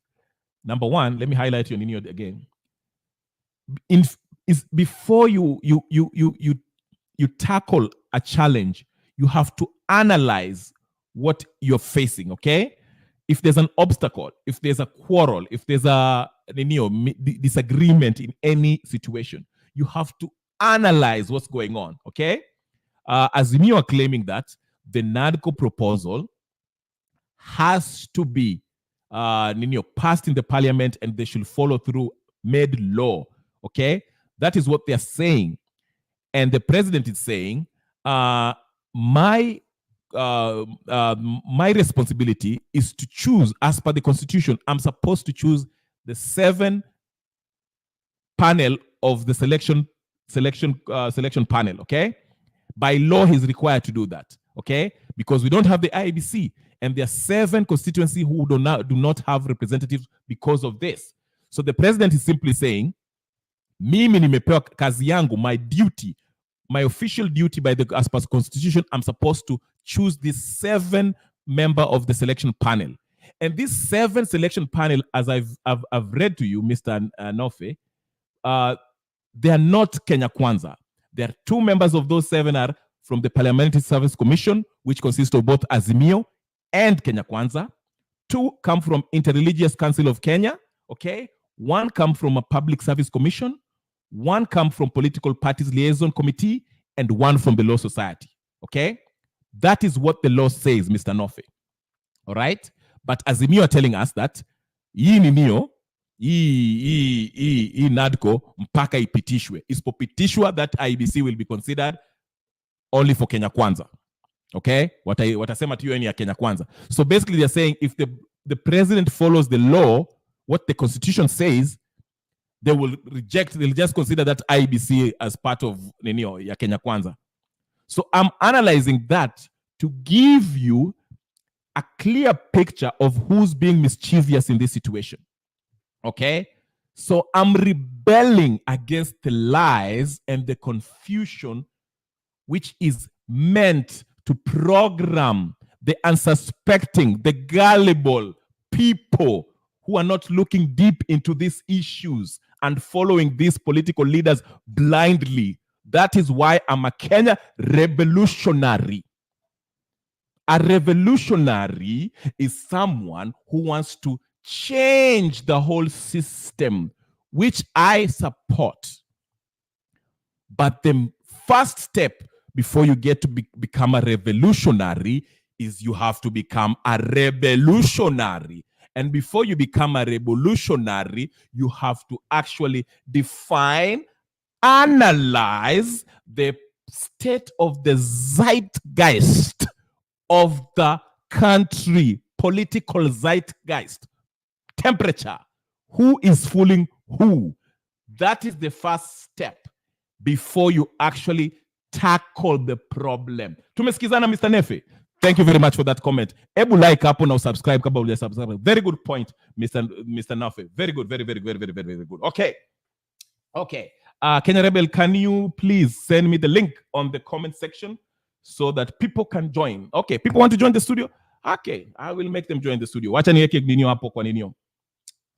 Number 1, let me highlight your Nino again. Before you tackle a challenge, you have to analyze what you're facing, okay? If there's an obstacle, if there's a quarrel, if there's a disagreement in any situation, you have to analyze what's going on, okay? Azimio are claiming that the NADCO proposal has to be passed in the parliament and they should follow through, made law, okay? That is what they're saying. And the president is saying, my responsibility is to choose, as per the constitution, I'm supposed to choose the 7 panel of the selection panel, okay? By law, he's required to do that, okay? Because we don't have the IEBC, and there are 7 constituencies who do not have representatives because of this. So the president is simply saying, mimi nimepewa kazi yangu, my duty, my official duty as per the constitution, I'm supposed to choose this 7 member of the selection panel. And this 7 selection panel, as I've read to you, Mr. Nofe, they are not Kenya Kwanza. There are 2 members of those 7 are from the Parliamentary Service Commission, which consists of both Azimio and Kenya Kwanza. 2 come from Interreligious Council of Kenya, okay? 1 come from a Public Service Commission, 1 come from Political Parties Liaison Committee, and 1 from the Law Society, okay? That is what the law says, Mr. Nofe, all right? But Azimio are telling us that hii NADCO mpaka ipitishwe. Isipopitishwa, that IEBC will be considered only for Kenya Kwanza. Okay? Watasema tu ni ya Kenya Kwanza. So basically they're saying if the president follows the law, what the constitution says, they will reject, they'll just consider that IEBC as part of ya Kenya Kwanza. So I'm analyzing that to give you a clear picture of who's being mischievous in this situation. Okay? So I'm rebelling against the lies and the confusion which is meant to program the unsuspecting, the gullible people who are not looking deep into these issues and following these political leaders blindly. That is why I'm a Kenya revolutionary. A revolutionary is someone who wants to change the whole system, which I support. But the first step before you get to become a revolutionary is you have to become a revolutionary. And before you become a revolutionary, you have to actually define, analyze the state of the zeitgeist of the country, political zeitgeist, temperature. Who is fooling who? That is the first step before you actually tackle the problem. Tumesikizana, Mr. Nefe? Thank you very much for that comment. Ebu like hapo na subscribe kama ulia subscribe. Very good point, Mr. Nafe. Very good, very good. Okay. Kenya Rebel, can you please send me the link on the comment section so that people can join? Okay, people want to join the studio? Okay, I will make them join the studio. Wacha niweke ninio hapo kwa ninio.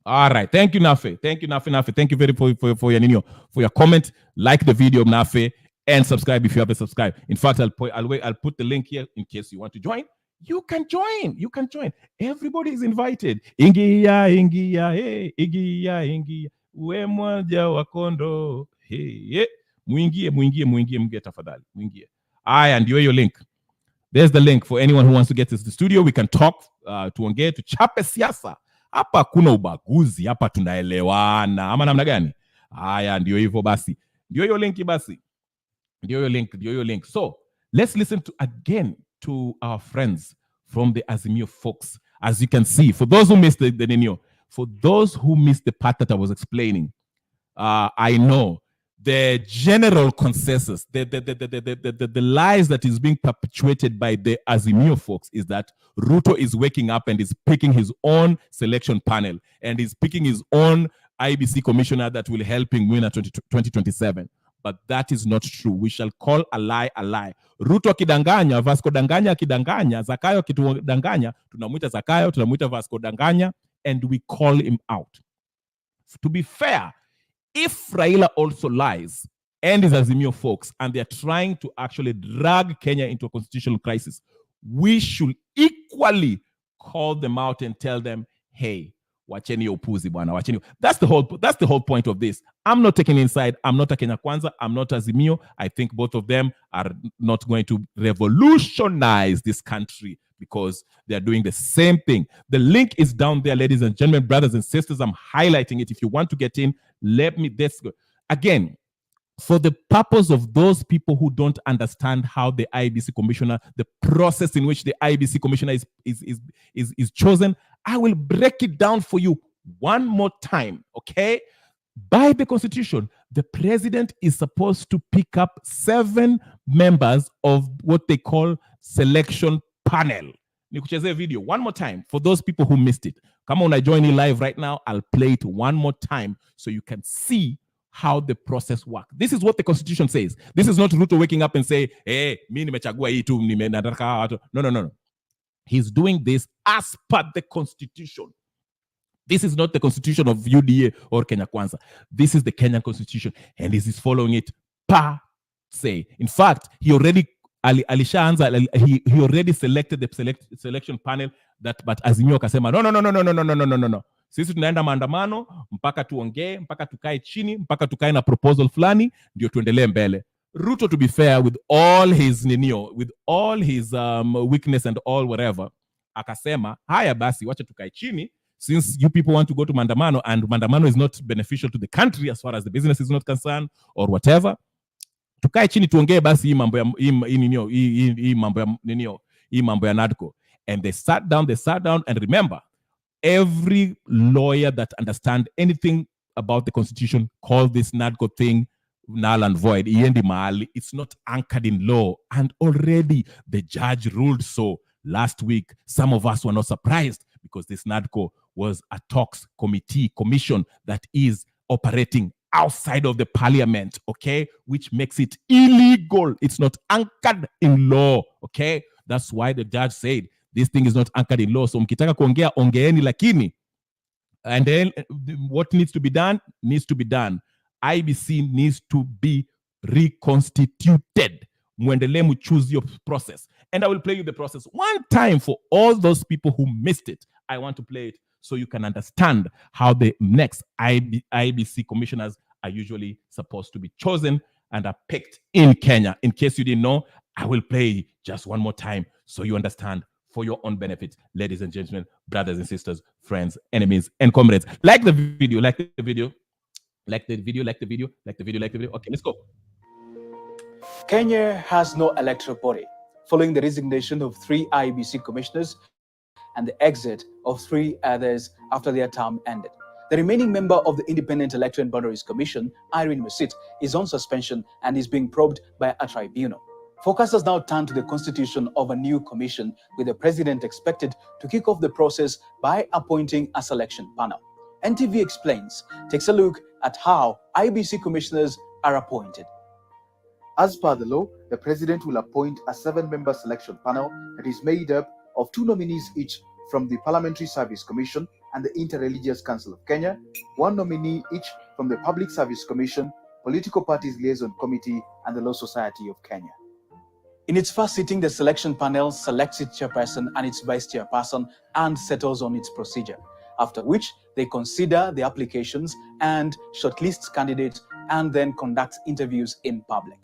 All right, thank you, Nafe. Thank you, Nafe. Thank you very for your ninio, for your comment. Like the video, Nafe, and subscribe if you haven't subscribed. In fact, I'll put the link here in case you want to join. You can join. Everybody is invited. Ingia, hey, ingia. We moja wa kondo. Hey. Mwingie tafadhali. Mwingie. Aya, ndio hiyo link. There's the link for anyone who wants to get to the studio. We can talk, tuongee, tuchape siasa. Hapa kuna ubaguzi, hapa tunaelewana. Ama namna gani? Aya, ndio hivyo basi. Ndio hiyo link. So, let's listen again to our friends from the Azimio folks. As you can see, for those who missed the Nino, for those who missed the part that I was explaining, I know the general consensus, the lies that is being perpetuated by the Azimio folks is that Ruto is waking up and is picking his own selection panel and is picking his own IEBC commissioner that will help him win at 2027. But that is not true. We shall call a lie a lie. Ruto akidanganya, Vasco Danganya akidanganya, Zakayo akidanganya, tunamuita Zakayo, tunamuita Vasco Danganya, and we call him out. To be fair, if Raila also lies and is Azimio folks and they're trying to actually drag Kenya into a constitutional crisis, we should equally call them out and tell them, hey, wacheni upuzi bwana, wacheni. That's the whole point of this. I'm not taking inside. I'm not a Kenya Kwanza. I'm not Azimio. I think both of them are not going to revolutionize this country because they're doing the same thing. The link is down there, ladies and gentlemen, brothers and sisters. I'm highlighting it. If you want to get in, let's go. Again, for the purpose of those people who don't understand how the IEBC commissioner, the process in which the IEBC commissioner is chosen, I will break it down for you one more time, okay? By the Constitution, the president is supposed to pick up 7 members of what they call selection panel. Nikuchezee video one more time for those people who missed it. Come on, I join you live right now. I'll play it one more time so you can see how the process works. This is what the Constitution says. This is not Ruto waking up and say, hey, mi nimechagua hii tu, no. He's doing this as per the Constitution. This is not the Constitution of UDA or Kenya Kwanza. This is the Kenyan Constitution, and he is following it per se. In fact, he already he already selected the selection panel but Azimio akasema no. Sisi tunaenda maandamano mpaka tuongee, mpaka tukae chini, mpaka tukae na proposal fulani ndio tuendelee mbele. Ruto, to be fair, with all his weakness and all whatever, akasema haya basi wacha tukae chini, since you people want to go to maandamano and maandamano is not beneficial to the country as far as the business is not concerned or whatever, tukae chini tuongee basi hii mambo ya NADCO. And they sat down and remember, every lawyer that understands anything about the Constitution called this NADCO thing null and void. It's not anchored in law. And already the judge ruled so last week. Some of us were not surprised because this NADCO was a talks commission that is operating outside of the parliament, okay? Which makes it illegal. It's not anchored in law, okay? That's why the judge said, this thing is not anchored in law. So mkitaka kuongea, ongeeni lakini. And then what needs to be done? Needs to be done. IEBC needs to be reconstituted. Muendelee choose your process. And I will play you the process one time for all those people who missed it. I want to play it so you can understand how the next IEBC commissioners are usually supposed to be chosen and are picked in Kenya. In case you didn't know, I will play just one more time so you understand for your own benefit. Ladies and gentlemen, brothers and sisters, friends, enemies, and comrades. Like the video. Okay, let's go. Kenya has no electoral body, following the resignation of 3 IEBC commissioners and the exit of 3 others after their term ended. The remaining member of the Independent Electoral and Boundaries Commission, Irene Musit, is on suspension and is being probed by a tribunal. Focus has now turned to the constitution of a new commission, with the president expected to kick off the process by appointing a selection panel. NTV Explains takes a look at how IEBC commissioners are appointed. As per the law, the president will appoint a 7-member selection panel that is made up of 2 nominees each from the Parliamentary Service Commission and the Interreligious Council of Kenya, 1 nominee each from the Public Service Commission, Political Parties Liaison Committee, and the Law Society of Kenya. In its first sitting, the selection panel selects its chairperson and its vice chairperson and settles on its procedure, after which they consider the applications and shortlists candidates and then conduct interviews in public.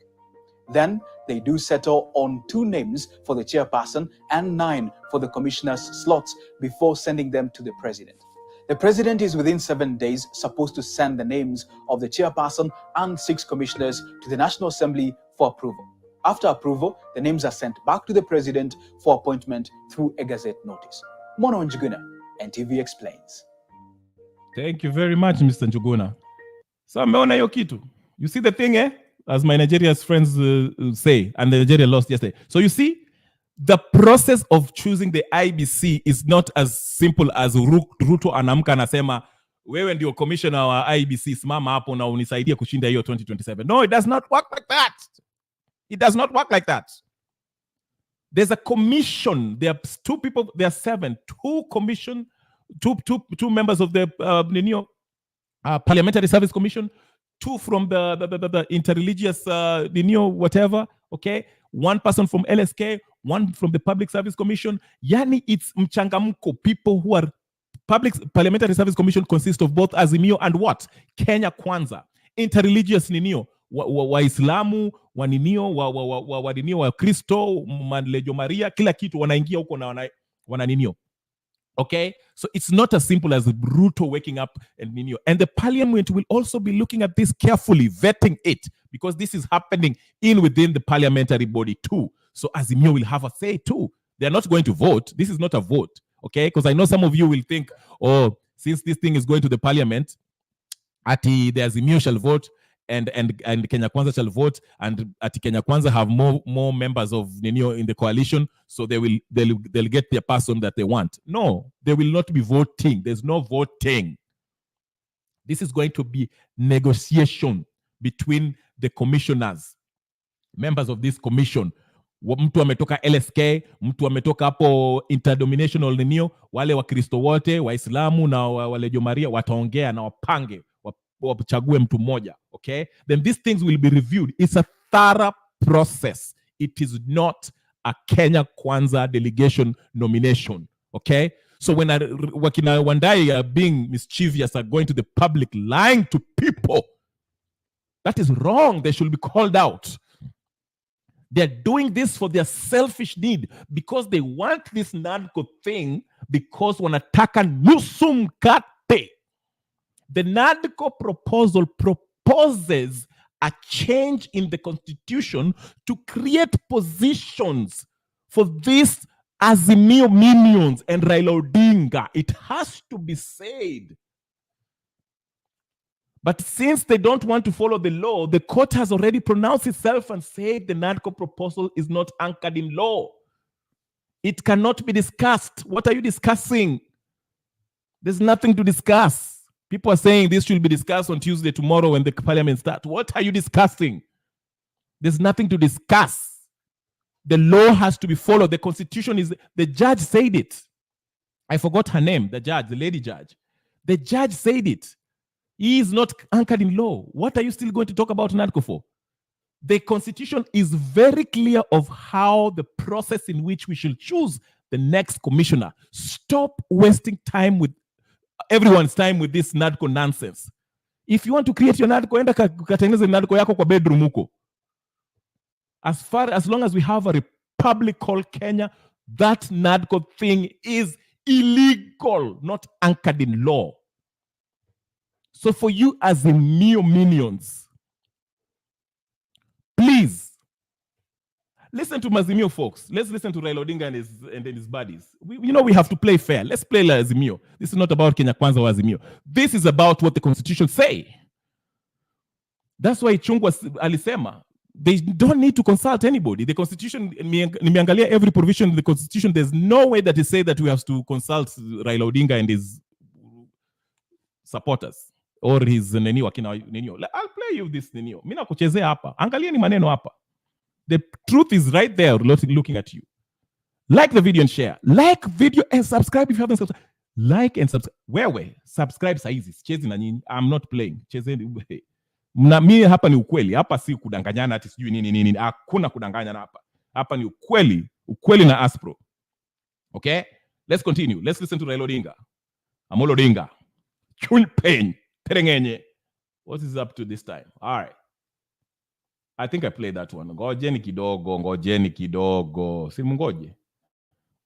Then they do settle on 2 names for the chairperson and 9 for the commissioner's slots before sending them to the president. The president is within 7 days supposed to send the names of the chairperson and 6 commissioners to the National Assembly for approval. After approval, the names are sent back to the president for appointment through a gazette notice. Mono Njuguna, NTV Explains. Thank you very much, Mr. Njuguna. So, ameona hiyo kitu. You see the thing, as my Nigerian friends say, and Nigeria lost yesterday. So you see, the process of choosing the IEBC is not as simple as Ruto anamka anasema, wewe ndio commissioner wa IEBC, simama hapo na unisaidie kushinda hiyo 2027. No, it does not work like that. It does not work like that. There's a commission. There are 2 people. There are 7. 2 commission. Two members of the Parliamentary Service Commission. 2 from the Interreligious whatever. Okay. 1 person from LSK. 1 from the Public Service Commission. Yani, it's mchangamko. People who are Parliamentary Service Commission consists of both Azimio and what? Kenya Kwanza. Interreligious Waislamu waninio wa Kristo Lejo Maria, kila kitu wanaingia huko na wananinio. Okay, so it's not as simple as Ruto waking up and ninio. And the parliament will also be looking at this carefully, vetting it, because this is happening within the parliamentary body too. So Azimio will have a say too. They're not going to vote. This is not a vote. Okay, because I know some of you will think, oh, since this thing is going to the parliament, the Azimio shall vote, and Kenya Kwanza shall vote, and Kenya Kwanza have more members of Ninio in the coalition, so they'll get their person that they want. No, they will not be voting. There's no voting. This is going to be negotiation between the commissioners, members of this commission. Mtu ametoka LSK, mtu ametoka hapo interdenominational Ninio, wale wa Kristo wote, Waislamu na Walejo Maria wataongea na wapange wachague mtu mmoja. Okay, then these things will be reviewed. It's a thorough process. It is not a Kenya Kwanza delegation nomination. Okay, so when Wakina Wandai are being mischievous, are going to the public, lying to people, that is wrong. They should be called out. They're doing this for their selfish need, because they want this NADCO thing, because wanataka nusu mkate. The NADCO proposal proposes a change in the constitution to create positions for these Azimio minions and Raila Odinga. It has to be said. But since they don't want to follow the law, the court has already pronounced itself and said the NADCO proposal is not anchored in law. It cannot be discussed. What are you discussing? There's nothing to discuss. People are saying this should be discussed on Tuesday, tomorrow, when the parliament starts. What are you discussing? There's nothing to discuss. The law has to be followed. The constitution is, the judge said it. I forgot her name, the judge, the lady judge. The judge said it. He is not anchored in law. What are you still going to talk about NADCO for? The constitution is very clear of how the process in which we should choose the next commissioner. Stop wasting time with everyone's time with this NADCO nonsense. If you want to create your NADCO, enda katengeneze NADCO yako kwa bedroom huko. As long as we have a republic called Kenya, that NADCO thing is illegal, not anchored in law. So for you as the minions, please listen to Azimio folks. Let's listen to Raila Odinga and his buddies. We have to play fair. Let's play like Azimio. This is not about Kenya Kwanza or Azimio. This is about what the constitution say. That's why Chungwa alisema, They don't need to consult anybody. The Constitution, nimeangalia every provision in the Constitution, there's no way that it says that we have to consult Raila Odinga and his supporters or his nenio akina nenio. I'll play you this nenio. Mina kuchezea hapa. Angalia ni maneno hapa. The truth is right there looking at you. Like the video and share. Like video and subscribe if you haven't subscribed. Like and subscribe. Wewe, subscribe saizi. Chezi na nyinyi. I'm not playing. Chezeni. Na mimi hapa ni ukweli. Hapa si kudanganyana ati sijui nini. Hakuna kudanganyana hapa. Hapa ni ukweli. Ukweli na aspro. Okay? Let's continue. Let's listen to Raila Odinga. Amolo Odinga. Chulpen. Terengenye. What is up to this time? All right. I think I played that one. Ngojeni kidogo. Si mungoje.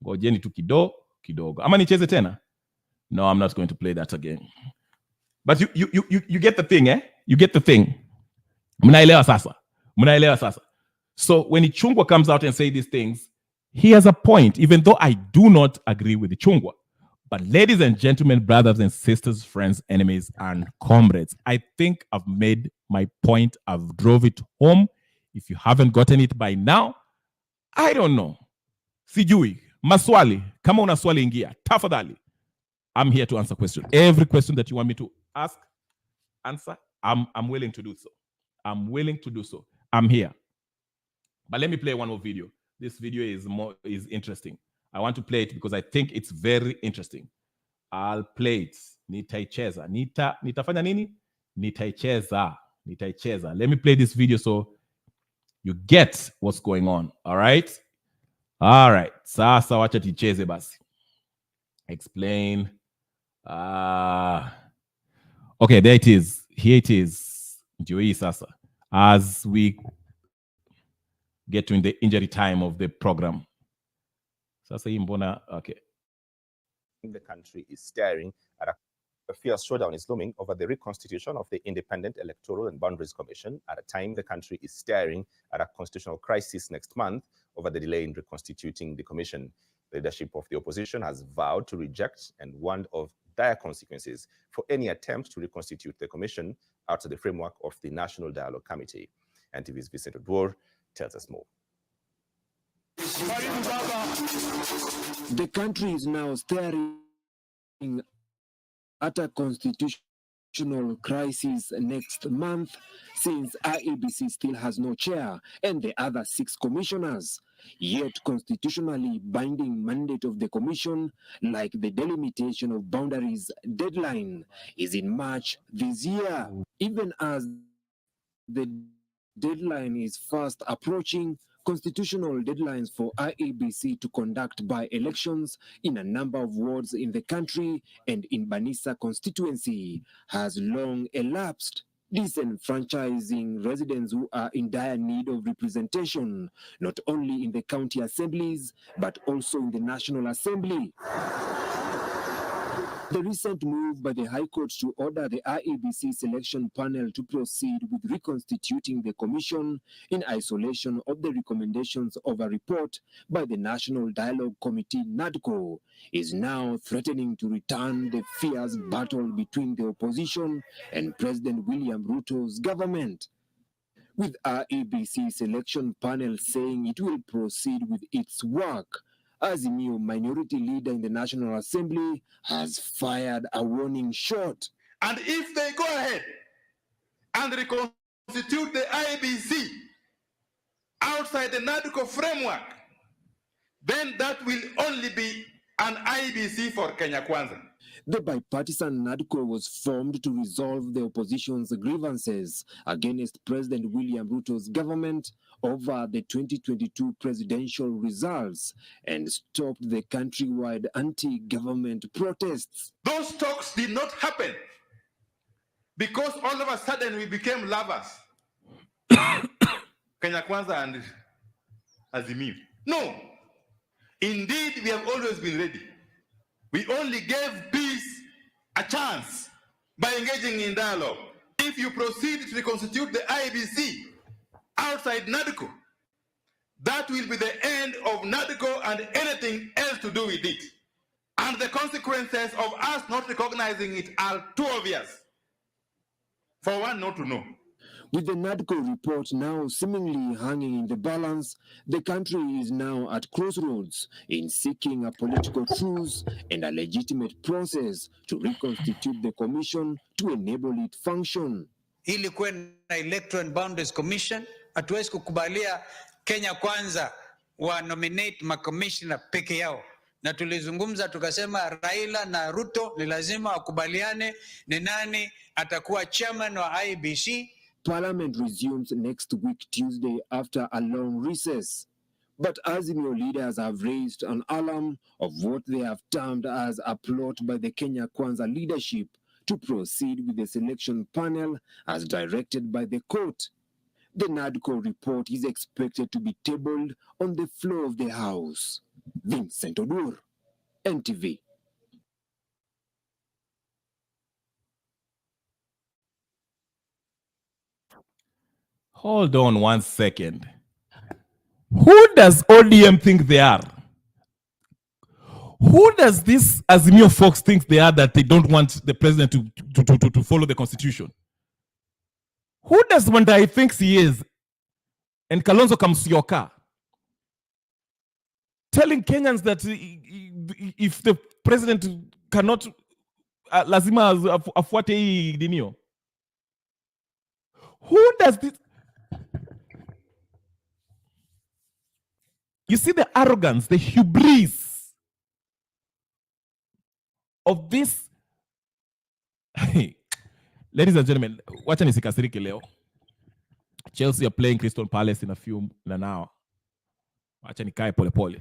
Ngojeni tu kidogo. Ama nicheze tena? No, I'm not going to play that again. But you get the thing, eh? You get the thing. Mnaelewa sasa. So when Ichungwa comes out and say these things, he has a point, even though I do not agree with Ichungwa. But ladies and gentlemen, brothers and sisters, friends, enemies, and comrades, I think I've made my point. I've drove it home. If you haven't gotten it by now, I don't know. Sijui. Maswali. Kama una swali ingia. Tafadhali. I'm here to answer questions. Every question that you want me to answer, I'm willing to do so. I'm here. But let me play one more video. This video is interesting. I want to play it because I think it's very interesting. I'll play it. Nitaicheza. Nitafanya nini? Nitaicheza. Let me play this video so you get what's going on. All right? Sasa wacha ticheze basi. Explain. Okay, there it is. Here it is. Ndio hii sasa. As we get to the injury time of the program. Sasa hii mbona, okay. The country is staring at a fierce showdown is looming over the reconstitution of the Independent Electoral and Boundaries Commission at a time the country is staring at a constitutional crisis next month over the delay in reconstituting the commission. The leadership of the opposition has vowed to reject and warned of dire consequences for any attempt to reconstitute the commission outside the framework of the National Dialogue Committee. NTV's Vincent Odwor tells us more. The country is now staring at a constitutional crisis next month since IEBC still has no chair and the other 6 commissioners. Yet constitutionally binding mandate of the commission, like the delimitation of boundaries deadline, is in March this year. Even as the deadline is fast approaching, constitutional deadlines for IEBC to conduct by-elections in a number of wards in the country and in Banisa constituency has long elapsed, disenfranchising residents who are in dire need of representation, not only in the county assemblies, but also in the National Assembly. The recent move by the High Court to order the IEBC selection panel to proceed with reconstituting the commission in isolation of the recommendations of a report by the National Dialogue Committee, NADCO, is now threatening to return the fierce battle between the opposition and President William Ruto's government. With IEBC selection panel saying it will proceed with its work, Azimio minority leader in the National Assembly has fired a warning shot. And if they go ahead and reconstitute the IEBC outside the NADCO framework, then that will only be an IEBC for Kenya Kwanza. The bipartisan NADCO was formed to resolve the opposition's grievances against President William Ruto's government over the 2022 presidential results and stopped the countrywide anti-government protests. Those talks did not happen because all of a sudden we became lovers. Kenya Kwanza and Azimio. No. Indeed, we have always been ready. We only gave peace a chance by engaging in dialogue. If you proceed to reconstitute the IEBC outside NADCO, that will be the end of NADCO and anything else to do with it. And the consequences of us not recognizing it are too obvious for one not to know. With the NADCO report now seemingly hanging in the balance, the country is now at crossroads in seeking a political truce and a legitimate process to reconstitute the commission to enable it function. Ili kuwe na Electoral and Boundaries Commission, hatuwezi kukubalia Kenya Kwanza wa nominate makomishna peke yao. Na tulizungumza tukasema Raila na Ruto ni lazima wakubaliane ni nani atakuwa chairman wa IEBC. Parliament resumes next week Tuesday after a long recess. But Azimio leaders have raised an alarm of what they have termed as a plot by the Kenya Kwanza leadership to proceed with the selection panel as directed by the court. The NADCO report is expected to be tabled on the floor of the House. Vincent Odur, NTV. Hold on 1 second. Who does ODM think they are? Who does this Azimio folks think they are that they don't want the president to follow the constitution? Who does Wandai thinks he is? And Kalonzo Musyoka telling Kenyans that if the president cannot lazima afuate hii dinio. Who does this? You see the arrogance, the hubris of this. Ladies and gentlemen, wacha nisikasirike leo. Chelsea are playing Crystal Palace in an hour. Wacha nikae pole pole.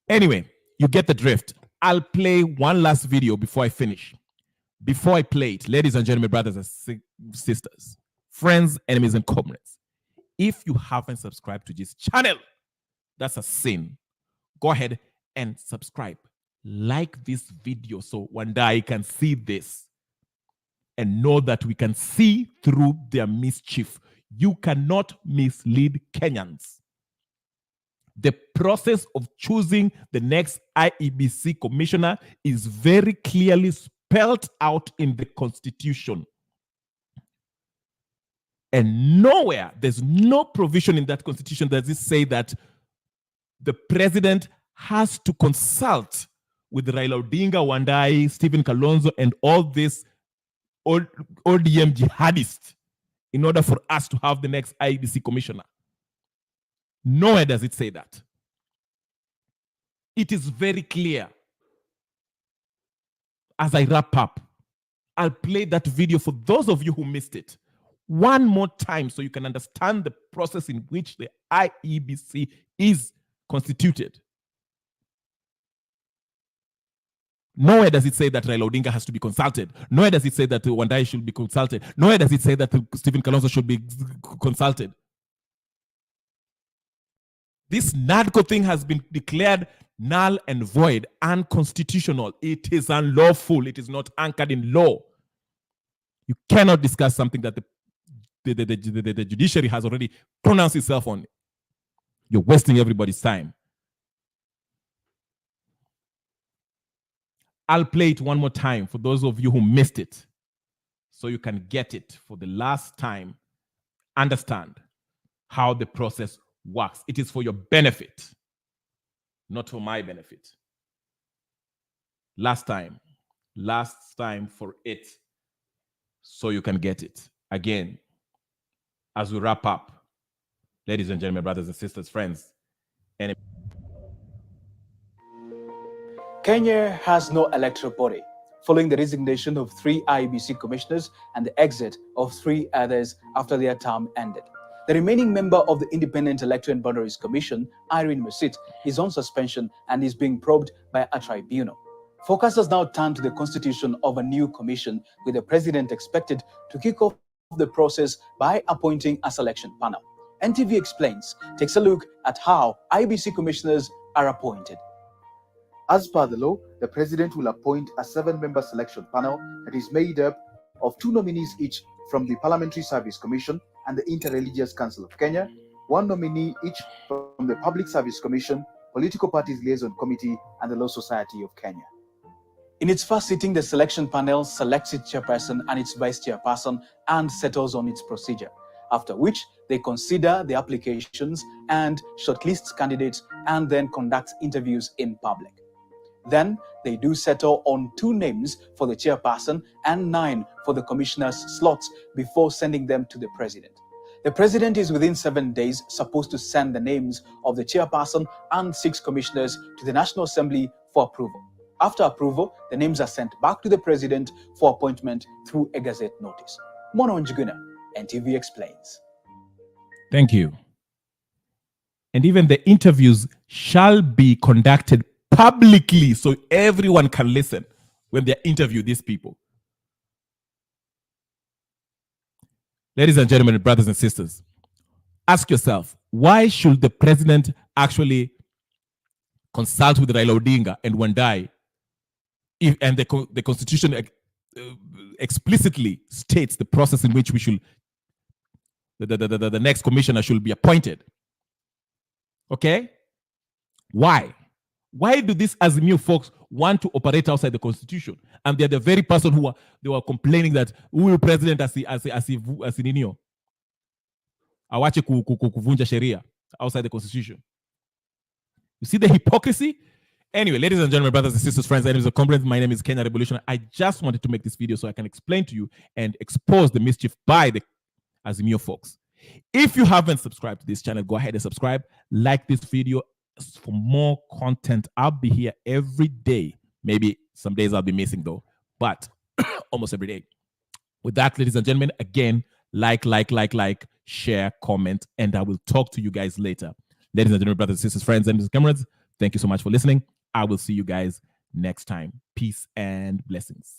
Anyway, you get the drift. I'll play one last video before I finish. Before I play it, ladies and gentlemen, brothers and sisters, friends, enemies, and comrades, if you haven't subscribed to this channel, that's a sin. Go ahead and subscribe. Like this video so one day I can see this and know that we can see through their mischief. You cannot mislead Kenyans. The process of choosing the next IEBC commissioner is very clearly spelled out in the Constitution. And nowhere, there's no provision in that Constitution that does say that the president has to consult with Raila Odinga, Wandai, Stephen Kalonzo, and all these ODM jihadists in order for us to have the next IEBC commissioner. Nowhere does it say that. It is very clear. As I wrap up, I'll play that video for those of you who missed it one more time so you can understand the process in which the IEBC is constituted. Nowhere does it say that Raila Odinga has to be consulted. Nowhere does it say that Wandai should be consulted. Nowhere does it say that Stephen Kalonzo should be consulted. This NADCO thing has been declared null and void, unconstitutional. It is unlawful. It is not anchored in law. You cannot discuss something that the judiciary has already pronounced itself on. You're wasting everybody's time. I'll play it one more time for those of you who missed it so you can get it for the last time. Understand how the process works. It is for your benefit, not for my benefit. Last time for it so you can get it. Again, as we wrap up, ladies and gentlemen, brothers and sisters, friends, and Kenya has no electoral body, following the resignation of 3 IEBC commissioners and the exit of 3 others after their term ended. The remaining member of the Independent Electoral and Boundaries Commission, Irene Musit, is on suspension and is being probed by a tribunal. Focus has now turned to the constitution of a new commission, with the president expected to kick off the process by appointing a selection panel. NTV Explains takes a look at how IEBC commissioners are appointed. As per the law, the president will appoint a 7-member selection panel that is made up of 2 nominees each from the Parliamentary Service Commission and the Interreligious Council of Kenya, 1 nominee each from the Public Service Commission, Political Parties Liaison Committee, and the Law Society of Kenya. In its first sitting, the selection panel selects its chairperson and its vice chairperson and settles on its procedure, after which they consider the applications and shortlists candidates and then conduct interviews in public. Then they do settle on 2 names for the chairperson and 9 for the commissioner's slots before sending them to the president. The president is within 7 days supposed to send the names of the chairperson and 6 commissioners to the National Assembly for approval. After approval, the names are sent back to the president for appointment through a gazette notice. Mono Njuguna, NTV explains. Thank you. And even the interviews shall be conducted publicly so everyone can listen when they interview these people. Ladies and gentlemen, brothers and sisters, ask yourself, why should the president actually consult with Raila Odinga and Wandai and the constitution explicitly states the process in which we should the next commissioner should be appointed? Okay? Why? Why do these Azimio folks want to operate outside the constitution? And they're the very person who they were complaining that huyu president asininio awache kuvunja sheria outside the constitution. You see the hypocrisy? Anyway, ladies and gentlemen, brothers and sisters, friends, enemies of comrades, my name is Kenya Revolution. I just wanted to make this video so I can explain to you and expose the mischief by the Azimio folks. If you haven't subscribed to this channel, go ahead and subscribe. Like this video for more content. I'll be here every day. Maybe some days I'll be missing though, but almost every day. With that, ladies and gentlemen, again, like, share, comment, and I will talk to you guys later. Ladies and gentlemen, brothers and sisters, friends, and cameras, thank you so much for listening. I will see you guys next time. Peace and blessings.